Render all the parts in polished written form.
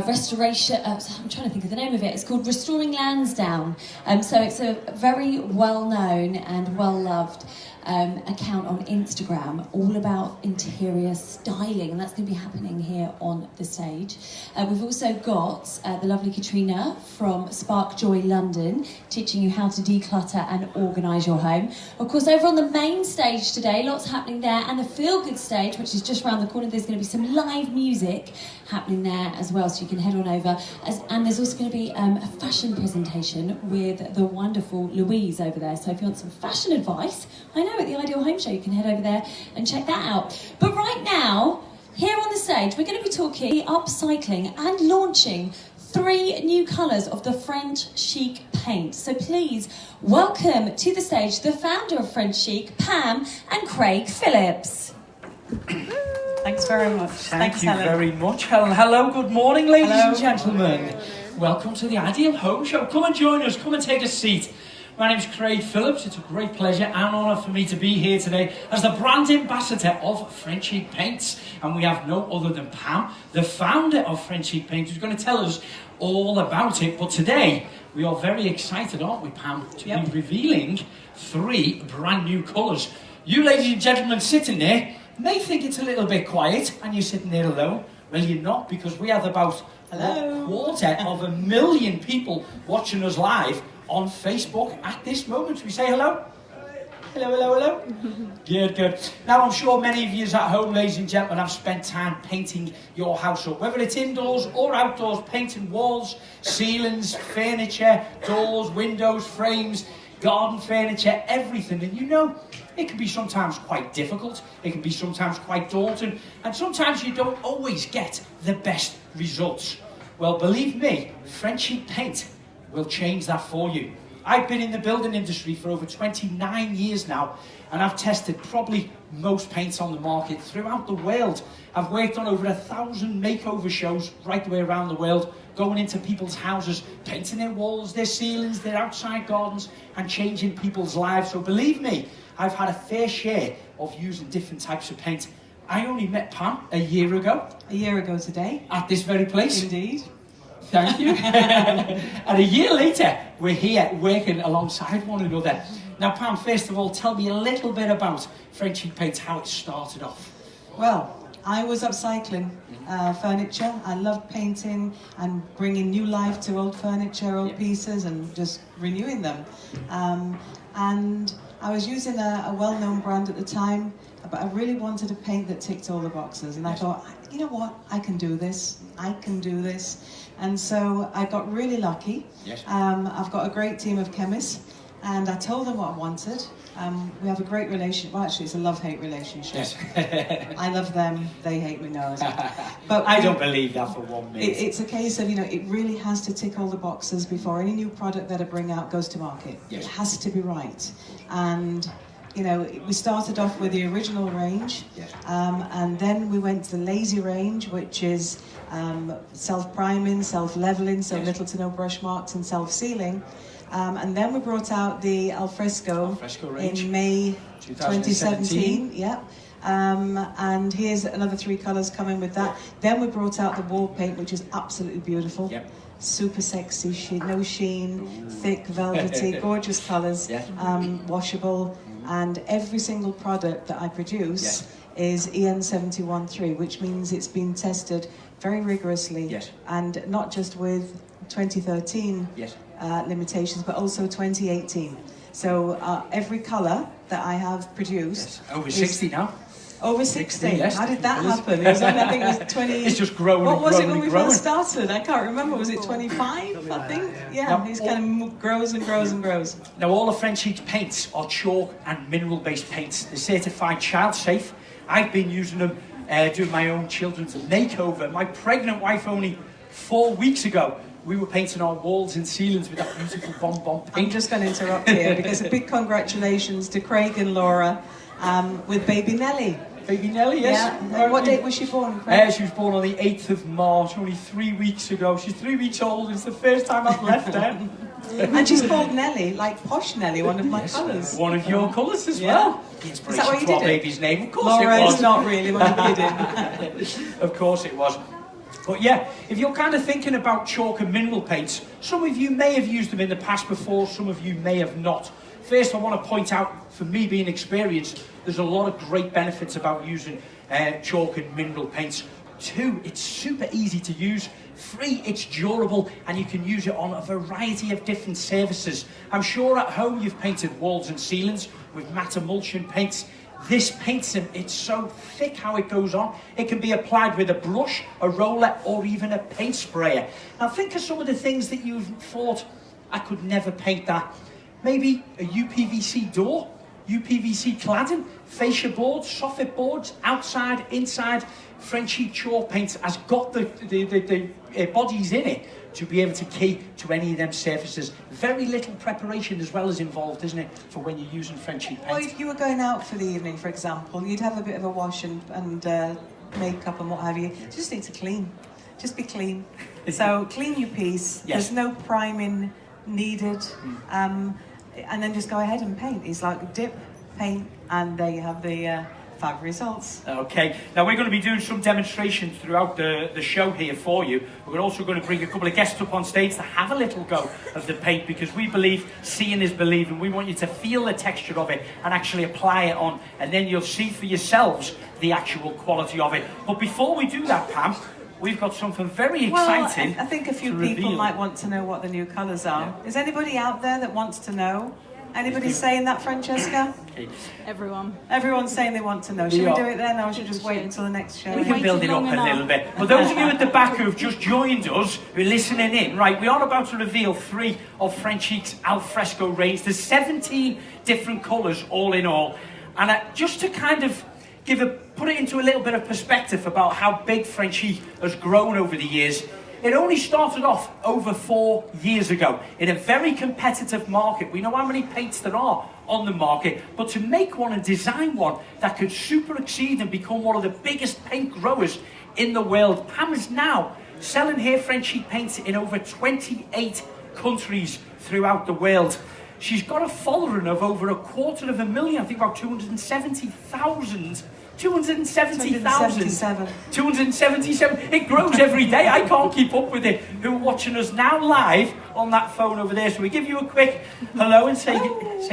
restoration, I'm trying to think of the name of it. It's called Restoring Lansdowne. So it's a very well-known and well-loved account on Instagram, all about interior styling, and that's going to be happening here on the stage. We've also got the lovely Katrina from Spark Joy London, teaching you how to declutter and organise your home. Of course, over on the main stage today, lots happening there, and the Feel Good stage, which is just around the corner, there's going to be some live music happening there as well, so you can head on over. And there's also going to be a fashion presentation with the wonderful Louise over there. So if you want some fashion advice, I know at the Ideal Home Show, you can head over there and check that out. But right now, here on the stage, we're going to be talking upcycling and launching 3 new colours of the Frenchic paint. So please welcome to the stage the founder of Frenchic, Pam and Craig Phillips. Thanks very much. Thank you very much, Helen. Hello, good morning, ladies and gentlemen. Welcome to the Ideal Home Show. Come and join us, come and take a seat. My name's Craig Phillips. It's a great pleasure and honour for me to be here today as the brand ambassador of Frenchic Paints. And we have no other than Pam, the founder of Frenchic Paints, who's going to tell us all about it. But today, we are very excited, aren't we, Pam, to be revealing 3 brand new colours. You ladies and gentlemen sitting there may think it's a little bit quiet and you're sitting there alone. Well, you're not, because we have about a 250,000 people watching us live on Facebook at this moment. We say hello? Hello, hello, hello. Good, good. Now, I'm sure many of you at home, ladies and gentlemen, have spent time painting your house up, whether it's indoors or outdoors, painting walls, ceilings, furniture, doors, windows, frames, garden furniture, everything. And you know, it can be sometimes quite difficult, it can be sometimes quite daunting, and sometimes you don't always get the best results. Well, believe me, Frenchic Paint will change that for you. I've been in the building industry for over 29 years now, and I've tested probably most paints on the market throughout the world. I've worked on over 1,000 makeover shows right the way around the world, going into people's houses, painting their walls, their ceilings, their outside gardens, and changing people's lives. So believe me, I've had a fair share of using different types of paint. I only met Pam a year ago. A year ago today. At this very place. Indeed. Thank you. And a year later, we're here working alongside one another. Now, Pam, first of all, tell me a little bit about Frenchic Paint, how it started off. Well, I was upcycling furniture. I loved painting and bringing new life to old furniture, old pieces, and just renewing them. And I was using a well-known brand at the time, but I really wanted a paint that ticked all the boxes. And I thought, you know what, I can do this. I can do this. And so I got really lucky. Yes. I've got a great team of chemists, and I told them what I wanted. We have a great relationship. Well, actually, it's a love-hate relationship. Yes. I love them, they hate me now. But I don't believe that for 1 minute. It's a case of, you know, it really has to tick all the boxes before any new product that I bring out goes to market. Yes. It has to be right. And, you know, we started off with the original range, yes. And then we went to the lazy range, which is self-priming, self-leveling, so little to no brush marks, and self-sealing. And then we brought out the Fresco range in May 2017. Yeah. And here's another 3 colours coming with that. Then we brought out the wall paint, which is absolutely beautiful. Yep. Super sexy, no sheen, thick, velvety, gorgeous colours, washable. And every single product that I produce is EN 713, which means it's been tested very rigorously, and not just with 2013 limitations, but also 2018. So every colour that I have produced... Over 60 now. Over 60? Yes, how did that happen? It was only, I think it was 20... It's just growing What and was growing it when we and growing. first started? I can't remember. Was it 25, I think? Yeah, it kind of grows and grows and grows. Now, all the Frenchic paints are chalk and mineral-based paints. They're certified child-safe. I've been using them doing my own children's makeover. My pregnant wife, only 4 weeks ago, we were painting our walls and ceilings with that beautiful bonbon paint. I'm just going to interrupt here because a big congratulations to Craig and Laura with baby Nellie. Baby Nellie, yes. Yeah. What date was she born, Craig? She was born on the 8th of March, only 3 weeks ago. She's 3 weeks old. It's the first time I've left her. And she's called Nellie, like posh Nellie, one of my colours. One of your colours as well. Is that what you did? Baby's name, of course Laura, it was. it's not really, what I'm kidding. Of course it was. But yeah, if you're kind of thinking about chalk and mineral paints, some of you may have used them in the past before, some of you may have not. First, I want to point out, for me being experienced, there's a lot of great benefits about using chalk and mineral paints. 2, it's super easy to use. 3, it's durable, and you can use it on a variety of different surfaces. I'm sure at home you've painted walls and ceilings with matte emulsion paints. This paints them, it's so thick how it goes on. It can be applied with a brush, a roller, or even a paint sprayer. Now think of some of the things that you've thought, I could never paint that. Maybe a UPVC door, UPVC cladding, fascia boards, soffit boards, outside, inside. Frenchic chalk paint has got the bodies in it to be able to key to any of them surfaces. Very little preparation as well is involved, isn't it, for when you're using Frenchic paint? Well, if you were going out for the evening, for example, you'd have a bit of a wash and makeup and what have you. You just need to clean. Just be clean. So clean your piece. Yes. There's no priming needed. And then just go ahead and paint. It's like dip, paint, and there you have the fab results. Okay, now we're going to be doing some demonstrations throughout the show here for you. We're also going to bring a couple of guests up on stage to have a little go of the paint, because we believe seeing is believing. We want you to feel the texture of it and actually apply it on, and then you'll see for yourselves the actual quality of it. But before we do that, Pam, we've got something very exciting. Well, I think a few people might want to know what the new colours are. Yeah. Is anybody out there that wants to know? Anybody saying that, Francesca? Okay. Everyone. Everyone's saying they want to know. Should we do it then, or should we just wait until the next show? We can build it up a little bit. But those of you at the back who have just joined us, who are listening in, right, we are about to reveal 3 of Frenchic's al fresco range. There's 17 different colours all in all. And just to kind of put it into a little bit of perspective about how big Frenchic has grown over the years, it only started off over 4 years ago in a very competitive market. We know how many paints there are on the market, but to make one and design one that could super exceed and become one of the biggest paint growers in the world, Pam is now selling her Frenchic paints in over 28 countries throughout the world. She's got a following of over 250,000, I think about 270,000. 277. It grows every day. I can't keep up with it. Who are watching us now live on that phone over there? So we give you a quick hello and say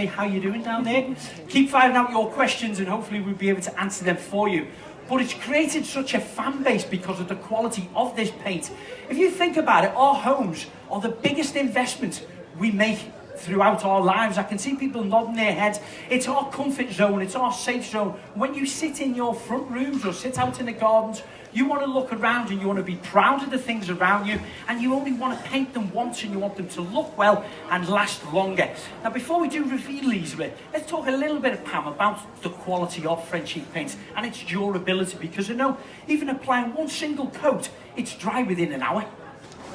how you doing down there. Keep firing out your questions and hopefully we'll be able to answer them for you. But it's created such a fan base because of the quality of this paint. If you think about it, our homes are the biggest investment we make throughout our lives. I can see people nodding their heads. It's our comfort zone, it's our safe zone. When you sit in your front rooms or sit out in the gardens, you want to look around and you want to be proud of the things around you, and you only want to paint them once and you want them to look well and last longer. Now before we do reveal these, let's talk a little bit, Pam, about the quality of Frenchic paints and its durability, because I know even applying one single coat, it's dry within an hour.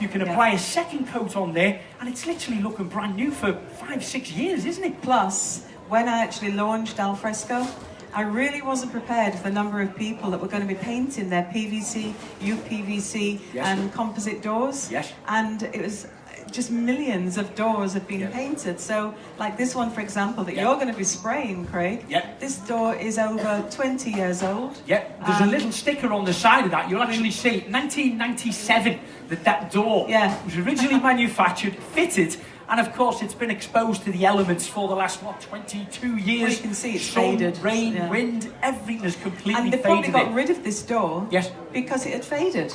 You can apply a second coat on there and it's literally looking brand new for 5-6 years, isn't it? Plus, when I actually launched al fresco, I really wasn't prepared for the number of people that were going to be painting their PVC, UPVC and composite doors. Yes. And it was just millions of doors have been painted. So like this one, for example, that you're going to be spraying, Craig. This door is over 20 years old. There's a little sticker on the side of that. You'll actually see 1997 that door was originally manufactured, fitted, and of course it's been exposed to the elements for the last 22 years. Well, you can see it's sun, faded. Rain, wind, everything has completely faded. And they probably got rid of this door because it had faded.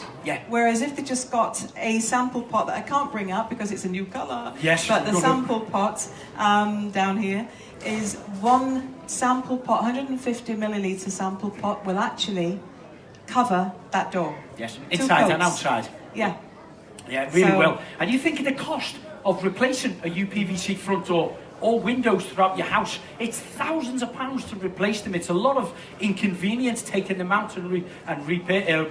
Whereas if they just got a sample pot that I can't bring up because it's a new colour, but the sample pot down here is one sample pot, 150 millilitre sample pot will actually cover that door. Inside and outside. Yeah, it really will. And you think of the cost of replacing a UPVC front door or windows throughout your house. It's thousands of pounds to replace them. It's a lot of inconvenience taking them out and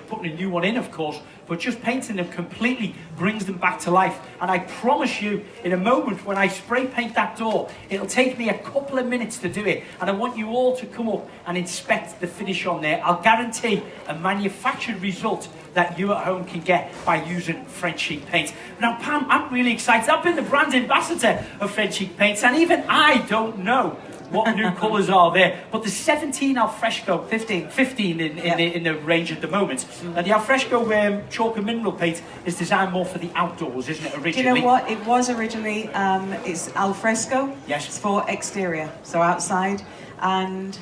putting a new one in, of course, but just painting them completely brings them back to life. And I promise you, in a moment when I spray paint that door, it'll take me a couple of minutes to do it, and I want you all to come up and inspect the finish on there. I'll guarantee a manufactured result that you at home can get by using Frenchic paint. Now, Pam, I'm really excited. I've been the brand ambassador of Frenchic paints, and even I don't know what new colours are there. But the 17 Alfresco, 15 in the range at the moment. Now the Alfresco chalk and mineral paint is designed more for the outdoors, isn't it, originally? Do you know what? It was originally, it's Alfresco. Yes. It's for exterior, so outside. And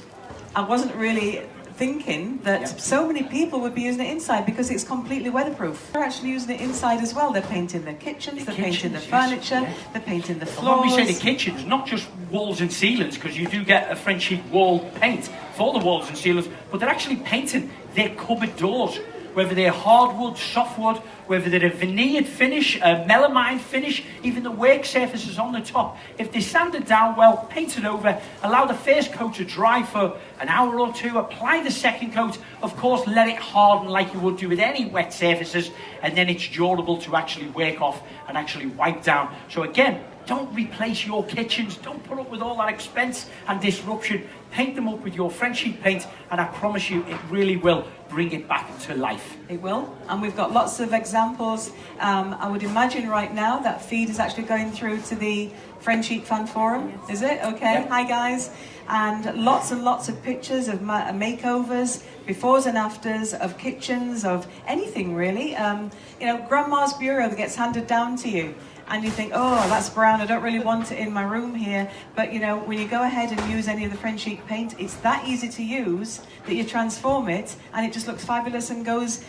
I wasn't really thinking that so many people would be using it inside because it's completely weatherproof. They're actually using it inside as well. They're painting their kitchens, they're painting the furniture, they're painting the floors. When we say the kitchens, not just walls and ceilings, because you do get a Frenchic wall paint for the walls and ceilings, but they're actually painting their cupboard doors, whether they're hardwood, softwood, whether they're a veneered finish, a melamine finish, even the work surfaces on the top. If they're sanded down well, painted over, allow the first coat to dry for an hour or two, apply the second coat, of course let it harden like you would do with any wet surfaces, and then it's durable to actually work off and actually wipe down. So again, don't replace your kitchens, don't put up with all that expense and disruption. Paint them up with your Frenchic paint, and I promise you it really will bring it back to life. It will, and we've got lots of examples. I would imagine right now that feed is actually going through to the Frenchic fan forum, is it? Okay, Hi guys. And lots of pictures of makeovers, befores and afters, of kitchens, of anything really. You know, Grandma's bureau that gets handed down to you. And you think, oh, that's brown, I don't really want it in my room here. But, you know, when you go ahead and use any of the Frenchic paint, it's that easy to use that you transform it, and it just looks fabulous and goes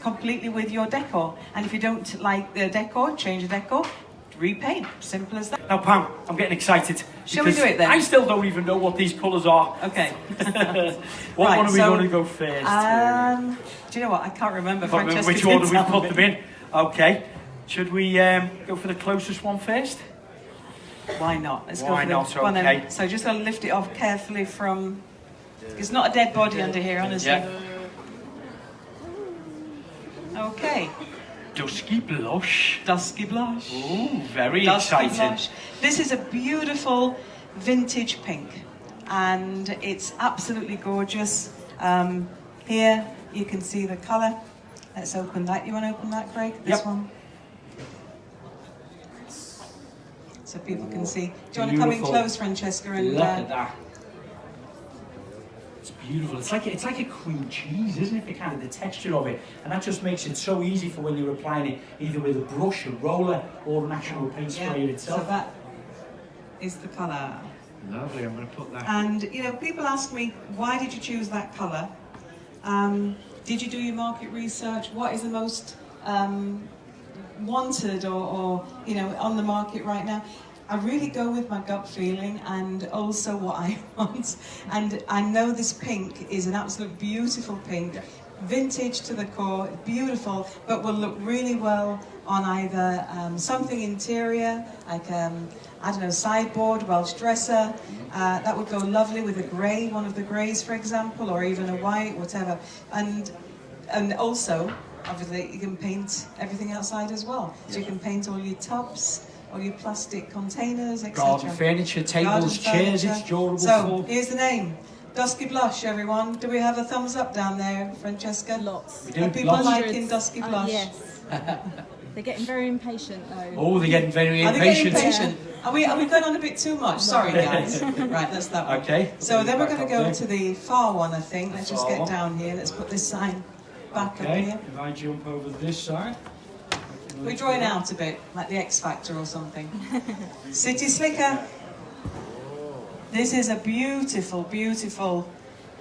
completely with your decor. And if you don't like the decor, change the decor, repaint. Simple as that. Now, Pam, I'm getting excited. Shall we do it then? I still don't even know what these colours are. Okay. What one are we going to go first? Do you know what? I can't remember. Which order we put them in? Okay. Should we go for the closest one first? Why not? Let's Why go for not? Okay. So just gotta lift it off carefully from. It's not a dead body under here, honestly. Yeah. Okay. Dusky blush. Dusky blush. Ooh, very Dusky exciting. blush. This is a beautiful vintage pink, and it's absolutely gorgeous. Here you can see the colour. Let's open that. You want to open that, Craig? This one. So people can see. Do you want to come in close, Francesca? And look at that. It's beautiful. It's like a cream cheese, isn't it? The texture of it, and that just makes it so easy for when you're applying it, either with a brush, a roller, or an actual paint sprayer itself. So that is the colour. Lovely. I'm going to put that. And you know, people ask me, why did you choose that colour? Did you do your market research? What is the most wanted or you know, on the market right now? I really go with my gut feeling and also what I want. And I know this pink is an absolute beautiful pink, vintage to the core, beautiful, but will look really well on either something interior, like I don't know, sideboard, Welsh dresser. That would go lovely with a grey, one of the greys, for example, or even a white, whatever. And also, obviously, you can paint everything outside as well. So you can paint all your tubs, all your plastic containers, etc. Garden furniture, tables, chairs, it's durable. So, here's the name. Dusky Blush, everyone. Do we have a thumbs up down there, Francesca? Lots. We do. Are people Lots. liking Dusky Blush? Yes. They're getting very impatient though. Oh, they're getting very Are they getting impatient. impatient? Are we going on a bit too much? Sorry, guys. Right, that's that one. Okay. So then we're going to go there. to the far one, I think. Let's just far get one. down here. Let's put this sign back up Okay, here. if I jump over this side. We're drawing out a bit, like the X Factor or something. City Slicker. This is a beautiful, beautiful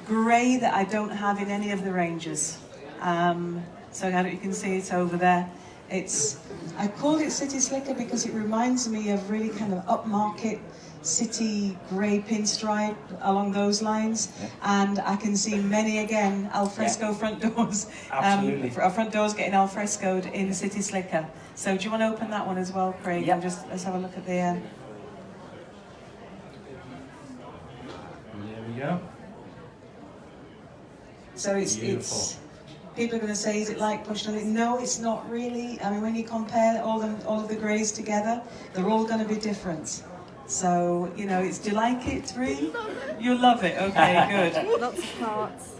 grey that I don't have in any of the ranges. So you can see it over there. I called it City Slicker because it reminds me of really kind of upmarket city grey pinstripe along those lines. Yeah. And I can see many again alfresco front doors. Absolutely. Our front doors getting alfrescoed in City Slicker. So do you want to open that one as well, Craig? Yeah. And let's have a look at the. There we go. So it's people are going to say, is it like pushed on it? No, it's not really. I mean, when you compare all of the greys together, they're all going to be different. So, you know, do you like it, Ree? You love it, okay, good. Lots of parts.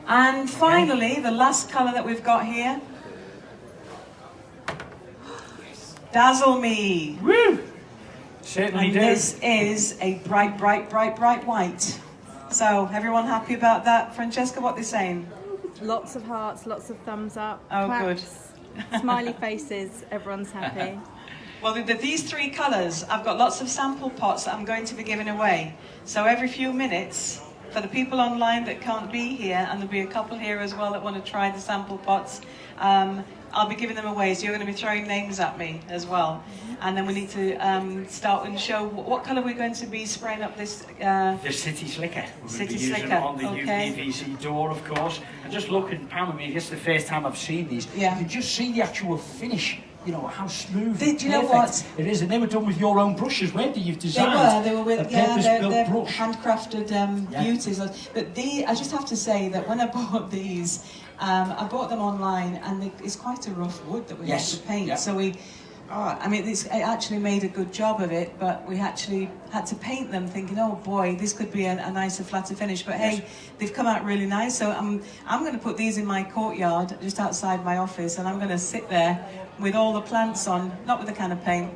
And finally, the last colour that we've got here. Dazzle Me. Woo! Certainly And do. this is a bright, bright, bright, bright white. So, everyone happy about that? Francesca, what they saying? Lots of hearts, lots of thumbs up. Oh, claps, smiley faces, everyone's happy. Well, these three colours, I've got lots of sample pots that I'm going to be giving away. So every few minutes, for the people online that can't be here, and there'll be a couple here as well that want to try the sample pots, I'll be giving them away. So you're going to be throwing names at me as well. And then we need to start and show what colour we're going to be spraying up this. The City Slicker. We're City going to be using Slicker, it on the okay. UPVC door, of course. And just looking, Pam, I mean, this is the first time I've seen these. Yeah. You can just see the actual finish. You know, how smooth Do you know what? it is. And they were done with your own brushes, weren't they? You've designed They were with, a yeah, purpose-built they're brush. handcrafted beauties. But I just have to say that when I bought these, I bought them online, and it's quite a rough wood that we have to paint. Yeah. So I mean, it actually made a good job of it, but we actually had to paint them thinking, oh boy, this could be a nicer, flatter finish. But hey, they've come out really nice. So I'm going to put these in my courtyard, just outside my office, and I'm going to sit there with all the plants on, not with a can of paint.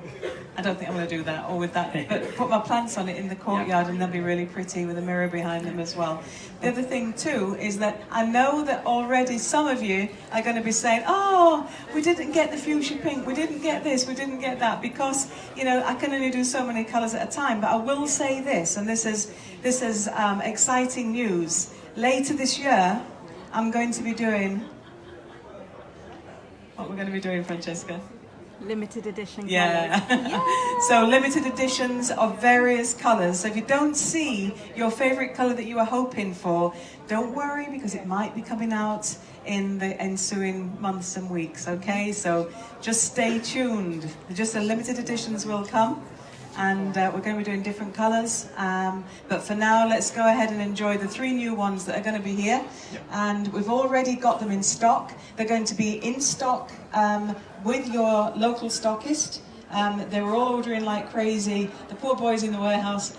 I don't think I'm going to do that, or with that, but put my plants on it in the courtyard, and they'll be really pretty with a mirror behind them as well. The other thing too is that I know that already some of you are going to be saying, oh, we didn't get the fuchsia pink, we didn't get this, we didn't get that, because, you know, I can only do so many colours at a time. But I will say this, and this is exciting news. Later this year, I'm going to be doing, what we're going to be doing, Francesca? Limited edition colours. Yeah. So limited editions of various colours. So if you don't see your favourite colour that you are hoping for, don't worry, because it might be coming out in the ensuing months and weeks, okay? So just stay tuned. Just the limited editions will come, and we're going to be doing different colours. But for now, let's go ahead and enjoy the three new ones that are going to be here. Yep. And we've already got them in stock. They're going to be in stock with your local stockist. They were all ordering like crazy. The poor boys in the warehouse,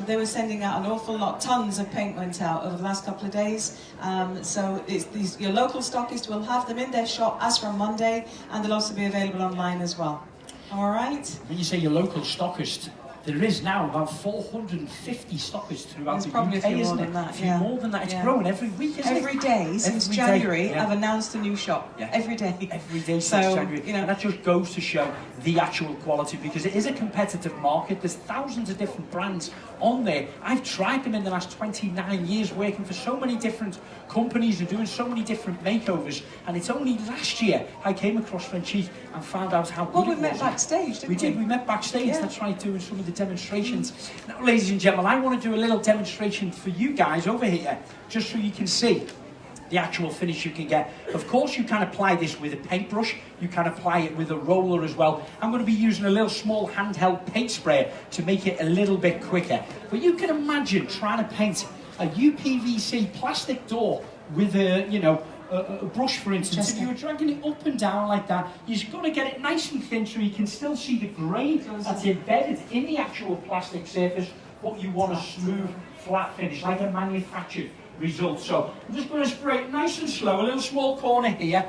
they were sending out an awful lot. Tons of paint went out over the last couple of days. So your local stockist will have them in their shop as from Monday, and they'll also be available online as well. All right. When you say your local stockist, there is now about 450 stockists throughout the UK, isn't it? A few more than that. It's growing every week, isn't it? Every day since January, I've announced a new shop. Yeah. Every day. Every day since January. You know, and that just goes to show the actual quality, because it is a competitive market. There's thousands of different brands on there. I've tried them in the last 29 years, working for so many different companies and doing so many different makeovers. And it's only last year I came across Frenchic and found out how good it was. Well, we met backstage, didn't we? We did. We met backstage. That's right, doing some of the demonstrations. Now, ladies and gentlemen, I want to do a little demonstration for you guys over here, just so you can see the actual finish you can get. Of course, you can apply this with a paintbrush. You can apply it with a roller as well. I'm going to be using a little small handheld paint sprayer to make it a little bit quicker. But you can imagine trying to paint a UPVC plastic door with a brush, for instance. If you were dragging it up and down like that, you've got to get it nice and thin so you can still see the grain that's embedded in the actual plastic surface, but you want a smooth, flat finish, like a manufactured result. So I'm just going to spray it nice and slow, a little small corner here.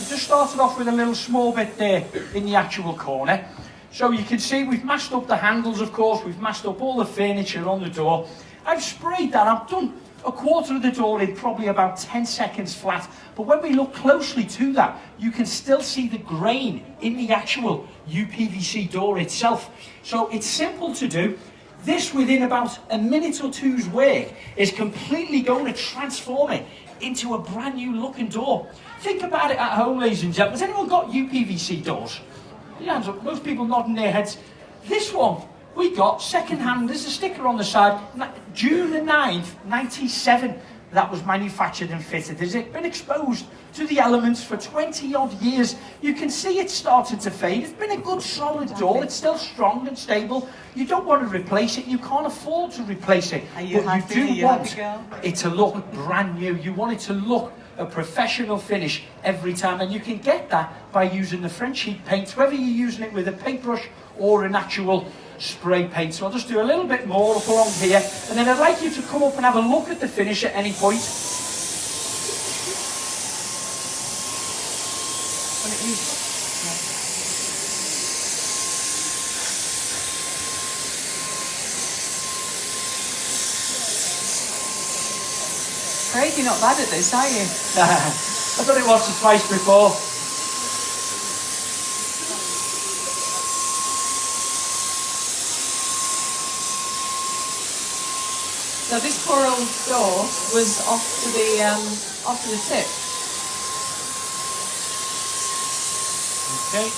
Just started off with a little small bit there in the actual corner. So you can see we've mashed up the handles, of course, we've mashed up all the furniture on the door. I've sprayed that, I've done a quarter of the door in probably about 10 seconds flat. But when we look closely to that, you can still see the grain in the actual UPVC door itself. So it's simple to do. This, within about a minute or two's work, is completely going to transform it into a brand new looking door. Think about it at home, ladies and gentlemen. Has anyone got UPVC doors? Yeah, most people nodding their heads. This one we got second hand. There's a sticker on the side. June the 9th, 97. That was manufactured and fitted. Has it been exposed to the elements for 20 odd years? You can see it's started to fade. It's been a good solid door. It's still strong and stable. You don't want to replace it. You can't afford to replace it. Are you but happy? you do want it to look brand new. You want it to look a professional finish every time, and you can get that by using the Frenchic paint, whether you're using it with a paintbrush or an actual spray paint. So I'll just do a little bit more up along here, and then I'd like you to come up and have a look at the finish at any point. Craig, you're not bad at this, are you? I've done it once or twice before. So this poor old door was off to the tip. Okay.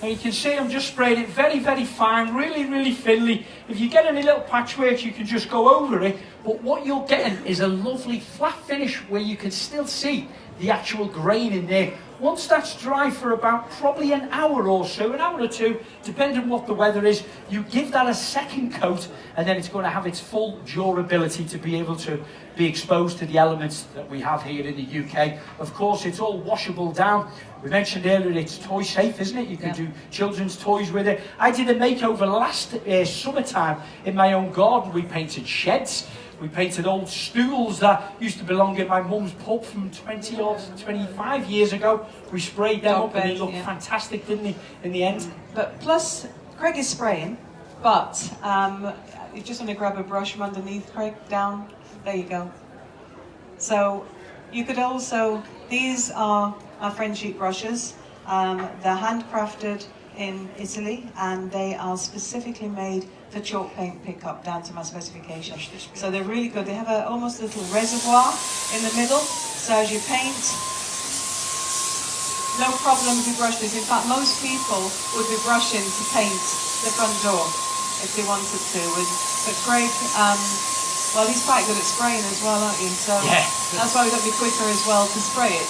Now you can see I'm just spraying it very, very fine, really, really thinly. If you get any little patchwork, you can just go over it. But what you're getting is a lovely flat finish where you can still see the actual grain in there. Once that's dry for about probably an hour or so, an hour or two, depending on what the weather is, you give that a second coat, and then it's going to have its full durability to be able to be exposed to the elements that we have here in the UK. Of course, it's all washable down. We mentioned earlier it's toy safe, isn't it? You can do children's toys with it. I did a makeover last summertime in my own garden. We painted sheds. We painted old stools that used to belong in my mum's pub from 20 or 25 years ago. We sprayed them up and they looked fantastic, didn't they, in the end? But plus, Craig is spraying, but you just want to grab a brush from underneath, Craig, down. There you go. So you could also, these are our Frenchic brushes. They're handcrafted in Italy, and they are specifically made for chalk paint pickup down to my specification. So they're really good. They have almost a little reservoir in the middle, so as you paint, no problem if you brush this. In fact, most people would be brushing to paint the front door if they wanted to. But Craig, well, he's quite good at spraying as well, aren't you? So that's why we've got to be quicker as well to spray it.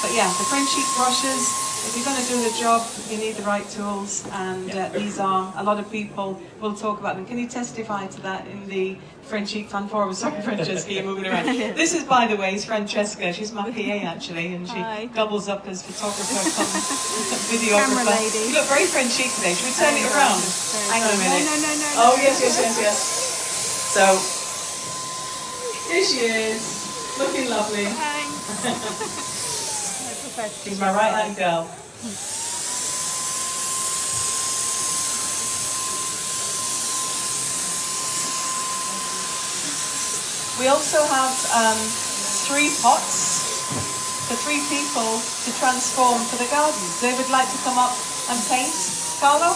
But yeah, the Frenchic brushes, if you're going to do the job, you need the right tools, and these are, a lot of people will talk about them. Can you testify to that in the Frenchic fan forum? Sorry, Francesca, you're moving around. This is, by the way, is Francesca. She's my PA, actually, and she doubles up as photographer, videographer. Camera lady. You look very Frenchic today. Should we turn it around? Hang on a minute. No. Oh, yes. So, here she is, looking lovely. Thanks. She's my right-hand girl. We also have 3 pots for 3 people to transform for the garden. They would like to come up and paint. Carlo?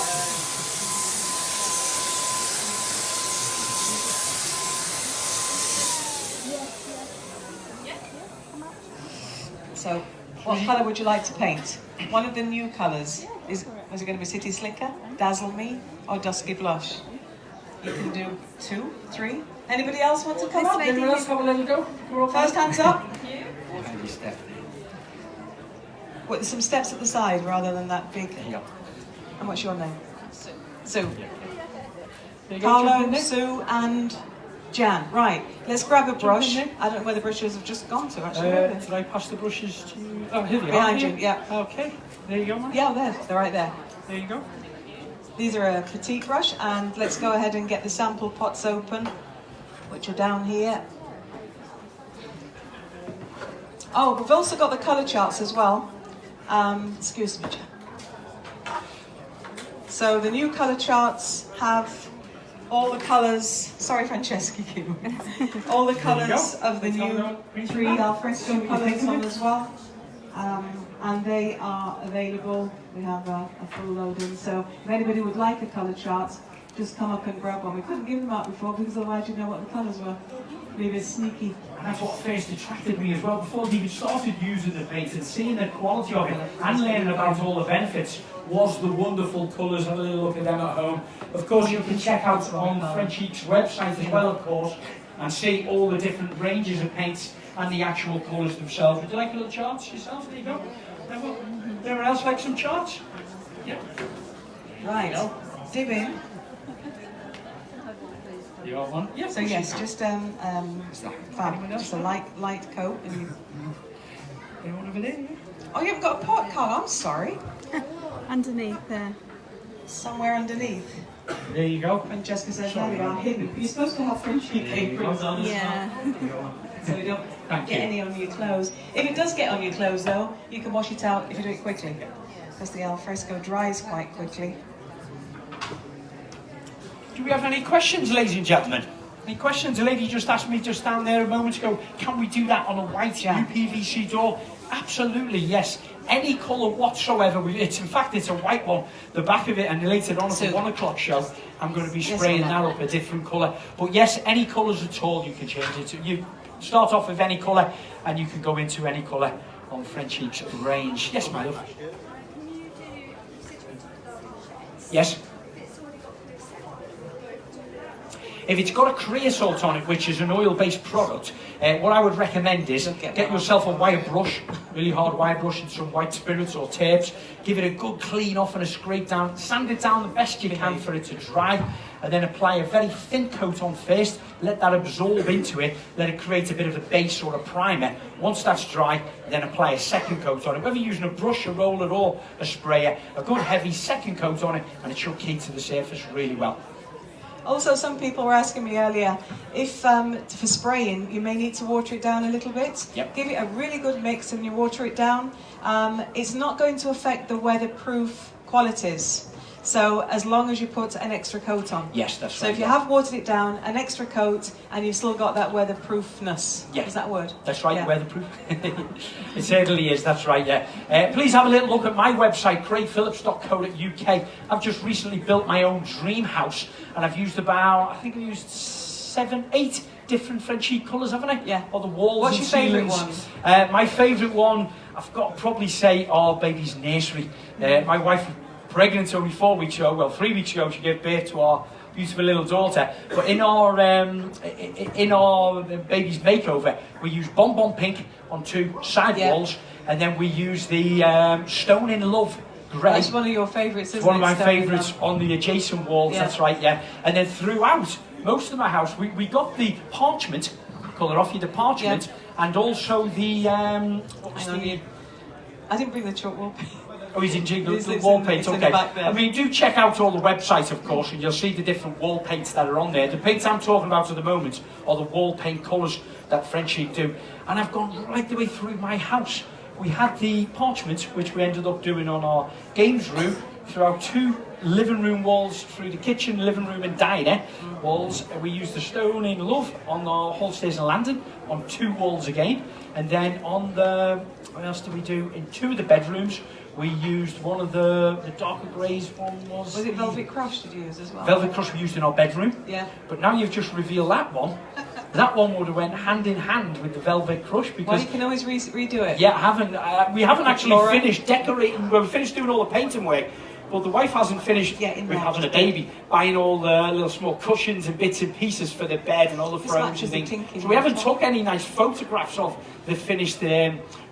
So, what colour would you like to paint? One of the new colours. Is it going to be City Slicker, Dazzle Me, or Dusky Blush? You can do 2, 3. Anybody else want to come up? Anyone else have a little go? First hands up. What, some steps at the side rather than that big. Yeah. And what's your name? Sue. Yeah. Carlo, Sue, and Jan. Right, let's grab a brush. I don't know where the brushes have just gone to, actually. Did I pass the brushes to you? Oh, here they are. Behind you, yeah. Okay, there you go, man. Yeah, they're right there. There you go. These are a petite brush, and let's go ahead and get the sample pots open, which are down here. Oh, we've also got the colour charts as well. Excuse me, Jan. So the new colour charts have all the colours, sorry Francesca, all the colours of the new 3 Fresco colours on as well. And they are available. We have a full load in. So if anybody would like a colour chart, just come up and grab one. We couldn't give them out before because otherwise you'd know what the colours were. Maybe it's sneaky. And that's what first attracted me as well. Before I even started using the paint and seeing the quality of it and learning about all the benefits was the wonderful colours. Have a little look at them at home. Of course, you can check out on Frenchic's website as well, of course, and see all the different ranges of paints and the actual colours themselves. Would you like a little charts yourself? There you go. Anyone else like some charts? Yeah. Right. Dib in. You want one? Yeah. So yes, just fab, just a light coat. And you... Anyone over there? Oh, you haven't got a pot, Carl. I'm sorry. Underneath there. Somewhere underneath. There you go. Francesca says there we are hidden. You're supposed to have Frenchic aprons on. Yeah. So we don't get any on your clothes. If it does get on your clothes though, you can wash it out if you do it quickly. Because the Fresco dries quite quickly. Do we have any questions, ladies and gentlemen? Any questions? A lady just asked me just down there a moment ago, can we do that on a white UPVC door? Absolutely, yes. Any colour whatsoever. In fact, it's a white one, the back of it, and later on at the 1 o'clock show, I'm going to be spraying that up a different colour. But yes, any colours at all you can change it to. You start off with any colour, and you can go into any colour on Frenchic's range. Yes, my love. Yes. If it's got a creosote on it, which is an oil-based product, what I would recommend is get yourself a wire brush, really hard wire brush, and some white spirits or tapes. Give it a good clean off and a scrape down. Sand it down the best you can for it to dry, and then apply a very thin coat on first. Let that absorb into it. Let it create a bit of a base or a primer. Once that's dry, then apply a second coat on it. Whether you're using a brush, a roller, or a sprayer, a good heavy second coat on it, and it should keep to the surface really well. Also, some people were asking me earlier, if for spraying, you may need to water it down a little bit. Yep. Give it a really good mix and you water it down. It's not going to affect the weatherproof qualities. So as long as you put an extra coat on. Yes, that's right. So if you have watered it down, an extra coat, and you've still got that weatherproofness. Yeah. Is that a word? That's right, Yeah. weatherproof. It certainly is, that's right, yeah. Please have a little look at my website, craigphillips.co.uk. I've just recently built my own dream house, and I've used I think I've used 7, 8 different Frenchic colours, haven't I? Yeah. On the walls What's and your favourite ceilings. one? My favourite one, I've got to probably say, baby's nursery. My wife was pregnant only 4 weeks ago, well 3 weeks ago, she gave birth to our beautiful little daughter. But in our baby's makeover, we used Bonbon Pink on 2 side walls, and then we used the Stone in Love grey. That's one of your favourites, isn't it? It's one of my Stone in favourites Love. on the adjacent walls, Yeah. that's right, yeah. And then throughout most of my house, we got the parchment, colour off you, the parchment, and also the, I didn't bring the chalk wallpaper. Oh, he's in jingle, It's the in wall the- paint, it's in the okay. back there. I mean, do check out all the websites, of course, and you'll see the different wall paints that are on there. The paints I'm talking about at the moment are the wall paint colours that Frenchic do. And I've gone right the way through my house. We had the parchment, which we ended up doing on our games room, throughout 2 living room walls, through the kitchen, living room and diner walls. We used the Stone in Love on the hall stairs and landing, on 2 walls again. And then on the, what else did we do? In 2 of the bedrooms, we used one of the darker greys. One was Was it Velvet Crush did you use as well? Velvet Crush we used in our bedroom. Yeah. But now you've just revealed that one. That one would have went hand in hand with the Velvet Crush because. Well, you can always redo it. Yeah, we haven't actually Laura? finished decorating. We've finished doing all the painting work. But the wife hasn't finished with having a baby, buying all the little small cushions and bits and pieces for the bed and all the frames and things. So we haven't took any nice photographs of the finished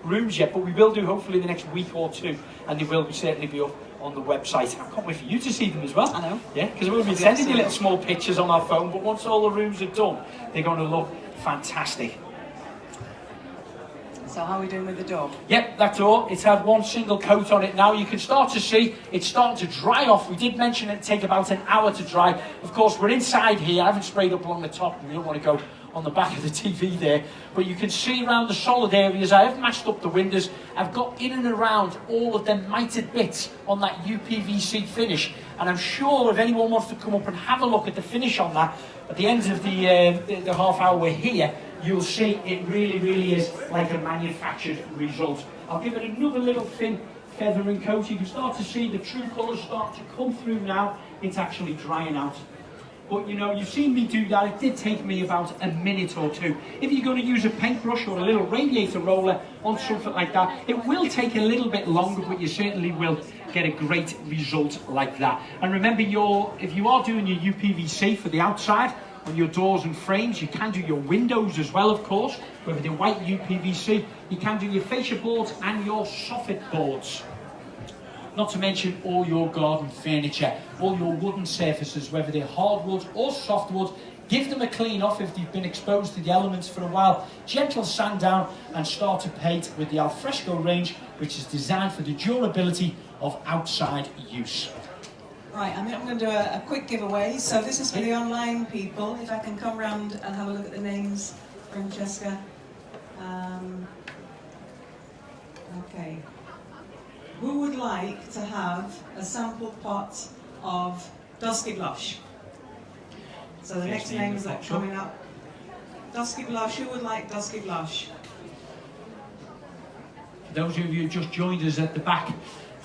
rooms yet, but we will do hopefully in the next week or 2, and they will certainly be up on the website. I can't wait for you to see them as well. I know. Yeah, because we'll be sending you little small pictures on our phone, but once all the rooms are done, they're going to look fantastic. So how are we doing with the door? Yep, that door, it's had 1 single coat on it now. You can start to see it's starting to dry off. We did mention it'd take about an hour to dry. Of course, we're inside here. I haven't sprayed up along the top. We don't want to go on the back of the TV there. But you can see around the solid areas. I have matched up the windows. I've got in and around all of them mited bits on that UPVC finish. And I'm sure if anyone wants to come up and have a look at the finish on that, at the end of the half hour we're here, you'll see it really, really is like a manufactured result. I'll give it another little thin feathering coat. You can start to see the true colours start to come through now. It's actually drying out. But you know, you've seen me do that. It did take me about a minute or 2. If you're going to use a paintbrush or a little radiator roller on something like that, it will take a little bit longer, but you certainly will get a great result like that. And remember, if you are doing your UPVC for the outside, on your doors and frames, you can do your windows as well, of course, with the white UPVC. You can do your fascia boards and your soffit boards. not to mention all your garden furniture, all your wooden surfaces, whether they're hardwood or softwood. Give them a clean off if they've been exposed to the elements for a while. Gentle sand down and start to paint with the Fresco range, which is designed for the durability of outside use. Right, I'm going to do a quick giveaway. So this is for the online people. If I can come round and have a look at the names, Francesca. Okay. Who would like to have a sample pot of Dusky Blush? So the next names that are coming up. Dusky Blush, who would like Dusky Blush? For those of you who just joined us at the back,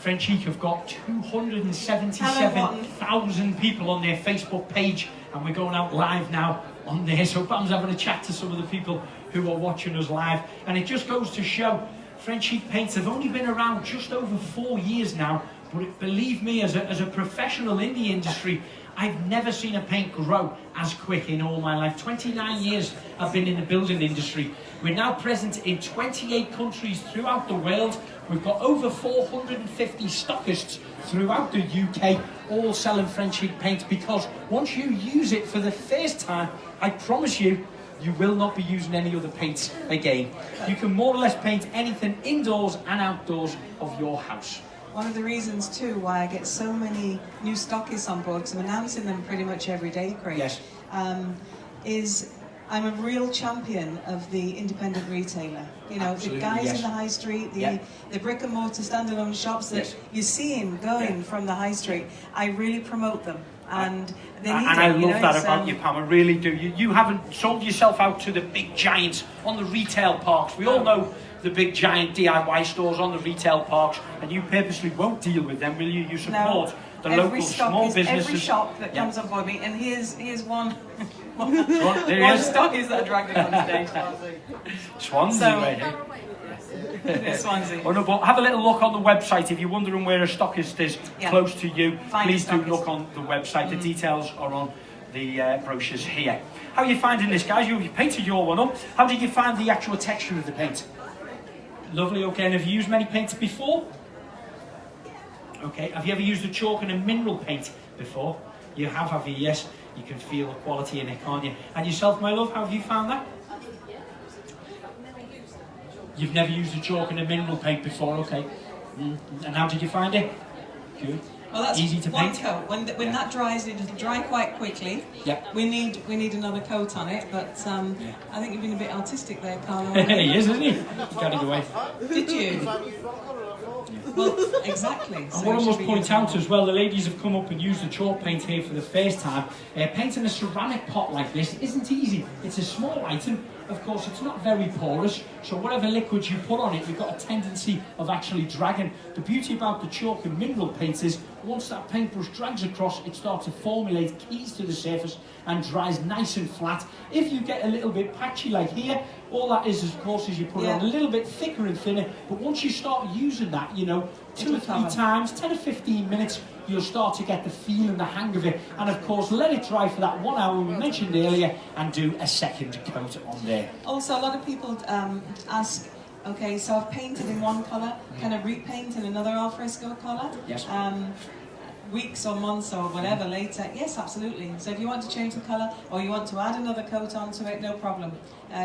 Frenchic have got 277,000 people on their Facebook page, and we're going out live now on there. So Pam's having a chat to some of the people who are watching us live, and it just goes to show Frenchic paints have only been around just over 4 years now, but believe me, as a professional in the industry, I've never seen a paint grow as quick in all my life. 29 years I've been in the building industry. We're now present in 28 countries throughout the world. We've got over 450 stockists throughout the UK, all selling Frenchic paint, because once you use it for the first time, I promise you, you will not be using any other paints again. You can more or less paint anything indoors and outdoors of your house. One of the reasons too why I get so many new stockists on board, because I'm announcing them pretty much every day, Craig, yes. Is I'm a real champion of the independent retailer. You know, Absolutely, the guys yes. in the high street, the brick and mortar standalone shops that you're seeing going from the high street. I really promote them. And they need and it, I love know, that about you, Pam. I really do. You haven't sold yourself out to the big giants on the retail parks. We all know the big giant DIY stores on the retail parks, and you purposely won't deal with them, will you? You support the local small businesses. Every shop that comes on board me, and here's one There stockist that I dragged it on stage. Swansea, right here. Swansea. Oh no, but have a little look on the website if you're wondering where a stockist is close to you. Please do look on the website. The details are on the brochures here. How are you finding this, guys? You've painted your one up. How did you find the actual texture of the paint? Lovely. Okay. And have you used many paints before? Okay. Have you ever used a chalk and a mineral paint before? You have you? Yes. You can feel the quality in it, can't you? And yourself, my love, how have you found that? You've never used a chalk and a mineral paint before, okay. And how did you find it? Good. Well, that's easy to one paint. coat. When that dries, it'll dry quite quickly. Yep. We need another coat on it, but I think you've been a bit artistic there, Carlo. He is, isn't he? Carried away. Did you? Well, exactly. And what I must point out as well, the ladies have come up and used the chalk paint here for the first time. Painting a ceramic pot like this isn't easy. It's a small item. Of course, it's not very porous, so whatever liquids you put on it, you've got a tendency of actually dragging. The beauty about the chalk and mineral paints is, once that paintbrush drags across, it starts to formulate keys to the surface and dries nice and flat. If you get a little bit patchy like here, all that is, of course, is you put it on a little bit thicker and thinner, but once you start using that, you know, 2 or 3 times, 10 or 15 minutes, you'll start to get the feel and the hang of it. And of course, let it dry for that 1 hour we mentioned earlier and do a second coat on there. Also, a lot of people ask, okay, so I've painted in one colour, can I repaint in another alfresco colour? Yes. Weeks or months or whatever later, yes, absolutely. So if you want to change the colour or you want to add another coat onto it, no problem.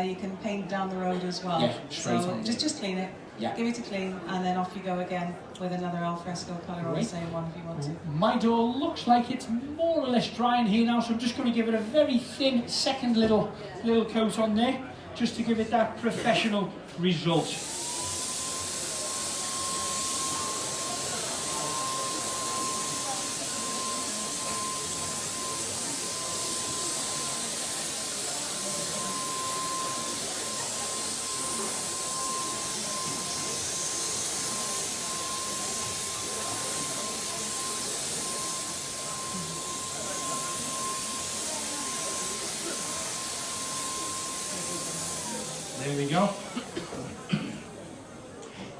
You can paint down the road as well. Yeah, straight so on. just clean it, give it a clean, and then off you go again with another alfresco colour or the same one if you want to. My door looks like it's more or less drying here now, so I'm just going to give it a very thin second little coat on there, just to give it that professional result. There we go.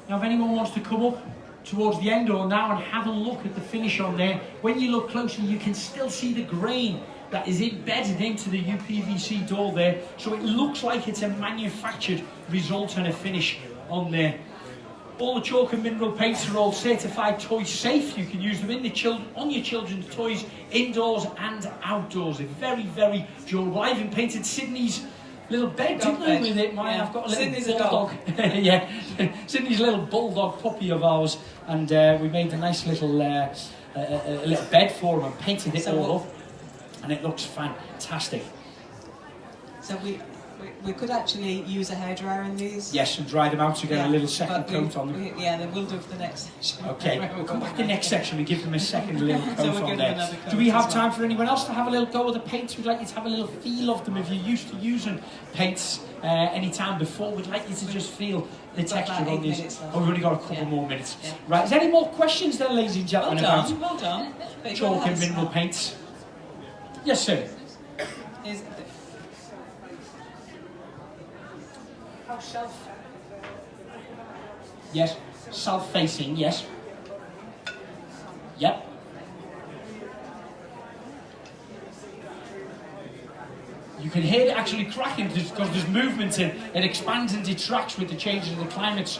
Now if anyone wants to come up towards the end or now and have a look at the finish on there, when you look closely you can still see the grain that is embedded into the UPVC door there, so it looks like it's a manufactured result and a finish on there. All the chalk and mineral paints are all certified toy safe. You can use them on your children's toys, indoors and outdoors. They're very, very durable. I even painted Sydney's little bed, didn't I, with it? I've got a little Sydney's bulldog. Yeah, Sydney's little bulldog puppy of ours, and we made a nice little a little bed for him and painted it all up, and it looks fantastic. So we could actually use a hairdryer in these. Yes, and dry them out to get a little second coat on them. Yeah, then we'll do it for the next section. Okay, we'll come back to the next section and give them a second little coat So on there. Do we have time for anyone else to have a little go with the paints? We'd like you to have a little feel of them. If you're used to using paints any time before, we'd like you to just feel the texture on these. Oh, we've only got a couple more minutes. Yeah. Right, is there any more questions then, ladies and gentlemen, Well done. about chalk and mineral paints? Yes, sir. Yes, south-facing, yes. Yep. You can hear it actually cracking because there's movement in it. Expands and detracts with the changes in the climates.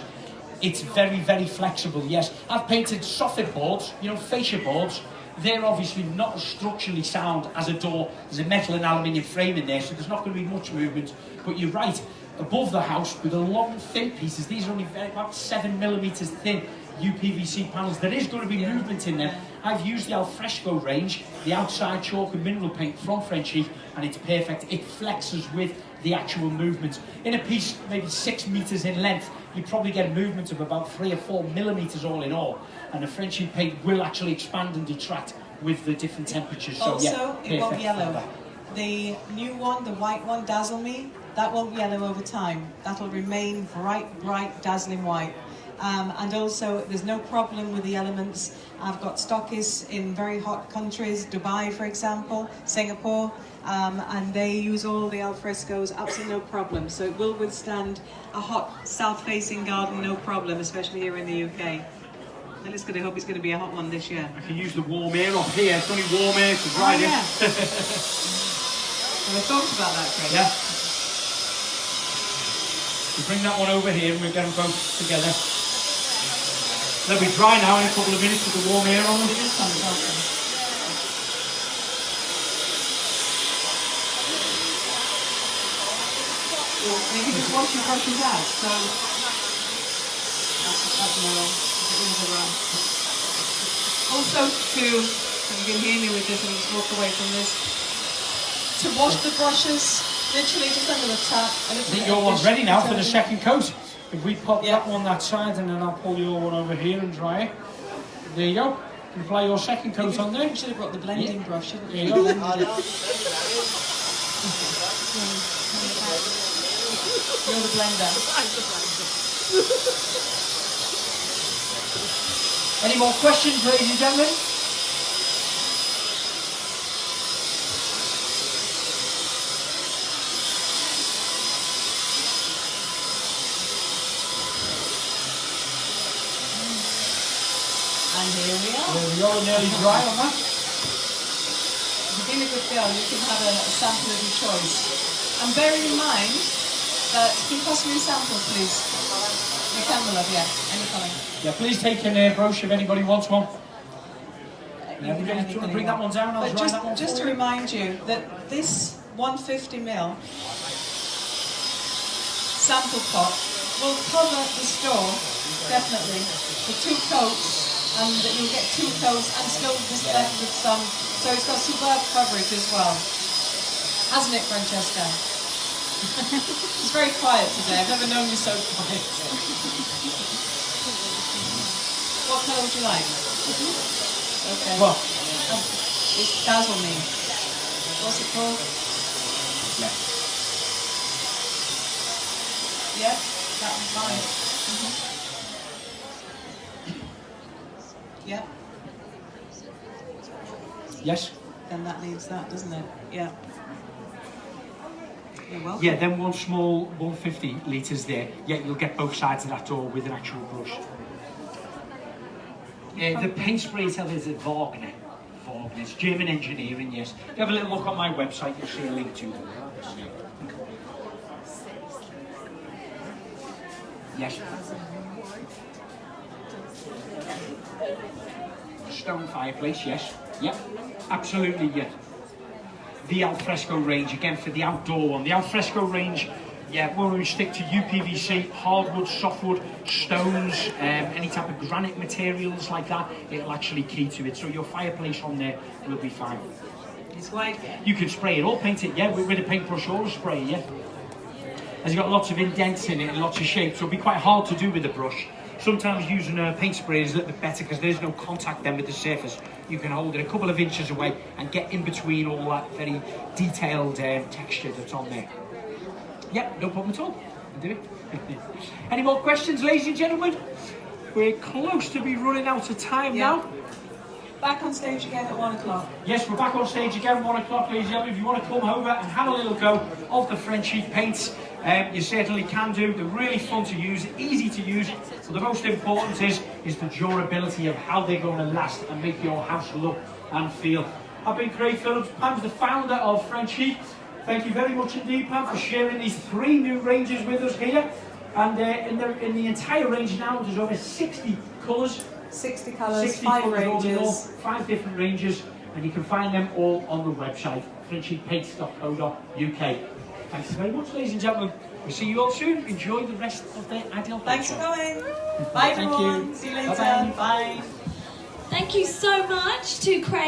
It's very, very flexible, yes. I've painted soffit boards, you know, fascia boards. They're obviously not as structurally sound as a door. There's a metal and aluminium frame in there, so there's not going to be much movement. But you're right, above the house with the long, thin pieces, these are only about 7 millimeters thin UPVC panels. There is going to be movement in them. I've used the Fresco range, the outside chalk and mineral paint from Frenchic, and it's perfect. It flexes with the actual movement. In a piece, maybe 6 meters in length, you probably get a movement of about 3 or 4 millimeters all in all. And the Frenchic paint will actually expand and detract with the different temperatures. So, also, yeah, it won't yellow. The new one, the white one, Dazzle Me, that won't yellow over time. That'll remain bright, dazzling white. And also, there's no problem with the elements. I've got stockists in very hot countries, Dubai, for example, Singapore, and they use all the alfrescos, absolutely no problem. So it will withstand a hot south-facing garden, no problem, especially here in the UK. And it's going to hope it's going to be a hot one this year. I can use the warm air up here. It's only warm air to dry this. Yeah. Well, I thought about that, Craig. Yeah. We bring that one over here and we get them both together. They'll be dry now in a couple of minutes with the warm air on them. It is fantastic. You can just wash your brushes out, so that's no. Also, you can hear me with this, and just walk away from this. To wash the brushes, literally just under the tap. I think your one's ready now for the second coat. If we pop that one that side, and then I'll pull your one over here and dry it. There you go. You can apply your second coat on there. You should have brought the blending brush. There you go. You're the blender. Any more questions, ladies and gentlemen? And here we are. There we go, nearly dry on that. If you've been a good girl, you can have a sample of your choice. And bearing in mind that, can you pass me a sample, please? The camera, love, yeah, any colour. Yeah, please take an brochure if anybody wants one. Yeah, do you want to bring that one down? I'll But dry that one just for to you. remind you that this 150ml sample pot will cover the store, definitely, for 2 coats, and you'll get 2 coats and still just left with some, so it's got superb coverage as well. Hasn't it, Francesca? It's very quiet today, I've never known you so quiet. What colour would you like? Okay. Well, It's Dazzle Me. What's it called? yeah. Yeah, that one's fine. Yeah, Yes? then that needs that, doesn't it? Yeah. You're welcome. Yeah, then one small 150 litres there. Yeah, you'll get both sides of that door with an actual brush. The paint spray itself is at Wagner. It's German engineering, yes. If you have a little look on my website, you'll see a link to them. Yes. Stone fireplace, yes. Yep, absolutely, yeah. The Fresco range, again for the outdoor one. The Fresco range, yeah, we're going to stick to UPVC, hardwood, softwood, stones, any type of granite materials like that. It'll actually key to it, so your fireplace on there will be fine. It's like You can spray it or paint it, yeah, with a paintbrush or a spray, yeah. It's got lots of indents in it and lots of shapes, so it'll be quite hard to do with a brush. Sometimes using a paint spray is a little bit better because there's no contact then with the surface. You can hold it a couple of inches away and get in between all that very detailed texture that's on there. Yep, no problem at all. I'll do it. Any more questions, ladies and gentlemen? We're close to be running out of time now. back on stage again at 1 o'clock. Yes, we're back on stage again, 1 o'clock, ladies and gentlemen. If you want to come over and have a little go of the Frenchic paints, you certainly can do. They're really fun to use, easy to use. But the most important is the durability of how they're going to last and make your house look and feel. I've been Craig Phillips. Pam's the founder of Frenchic. Thank you very much indeed, Pam, for sharing these 3 new ranges with us here. And in the entire range now, there's over 60 colours. 60 colours, 5 ranges. 5 different ranges, and you can find them all on the website, frenchicpaints.co.uk. Thanks very much, ladies and gentlemen. We'll see you all soon. Enjoy the rest of the Ideal Paint Thanks for Show. coming. Bye, everyone. Thank you. See you later. Bye-bye. Bye. Thank you so much to Craig.